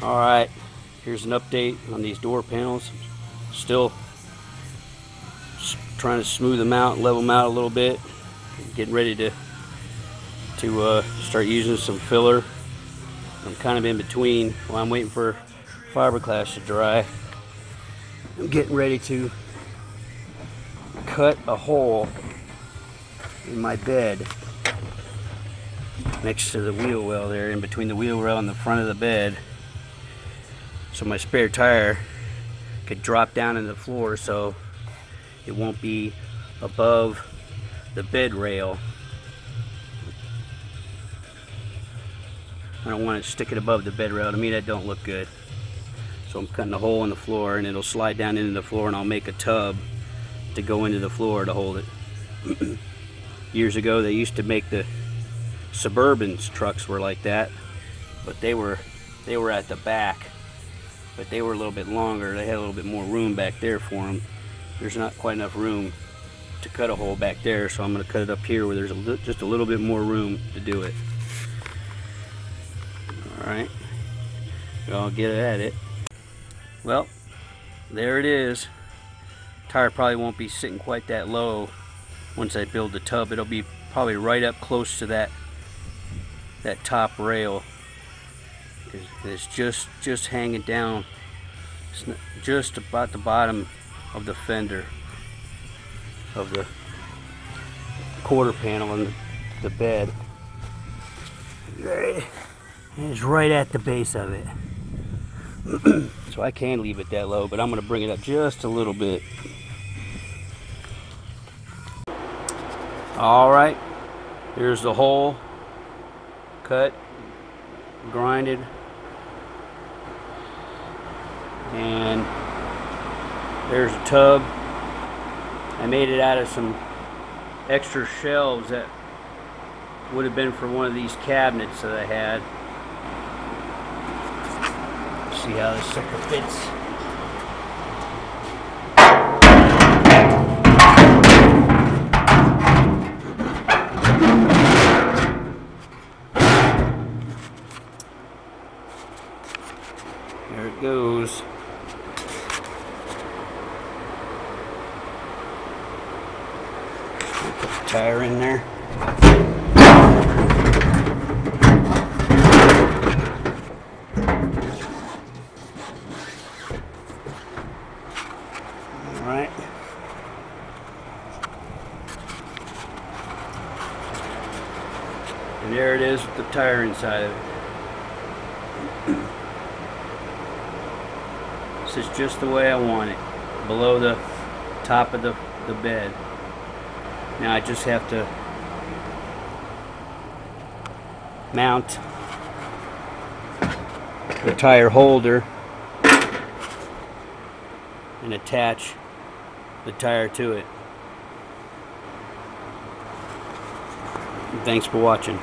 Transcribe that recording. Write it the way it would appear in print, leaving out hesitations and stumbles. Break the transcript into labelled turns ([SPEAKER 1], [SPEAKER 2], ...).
[SPEAKER 1] Alright, here's an update on these door panels. Still trying to smooth them out, level them out a little bit. Getting ready to start using some filler. I'm kind of in between while I'm waiting for fiberglass to dry. I'm getting ready to cut a hole in my bed next to the wheel well there, in between the wheel well and the front of the bed, so my spare tire could drop down in the floor so it won't be above the bed rail. I don't want to stick it above the bed rail. To me, that don't look good. So I'm cutting a hole in the floor, and it'll slide down into the floor, and I'll make a tub to go into the floor to hold it. Years ago, they used to make the Suburbans trucks were like that, but they were at the back, but they were a little bit longer. They had a little bit more room back there for them. There's not quite enough room to cut a hole back there, so I'm going to cut it up here where there's just a little bit more room to do it. Alright, I'll get at it. Well, there it is. Tire probably won't be sitting quite that low once I build the tub. It'll be probably right up close to that top rail. It's just hanging down. It's just about the bottom of the fender of the quarter panel on the bed. It's right at the base of it. So I can leave it that low, but I'm going to bring it up just a little bit. Alright, here's the hole cut, grinded, and there's a tub. I made it out of some extra shelves that would have been for one of these cabinets that I had. See how this sucker fits. There it goes. Put the tire in there. Alright. And there it is with the tire inside of it. This is just the way I want it, below the top of the bed. Now I just have to mount the tire holder and attach the tire to it. And thanks for watching.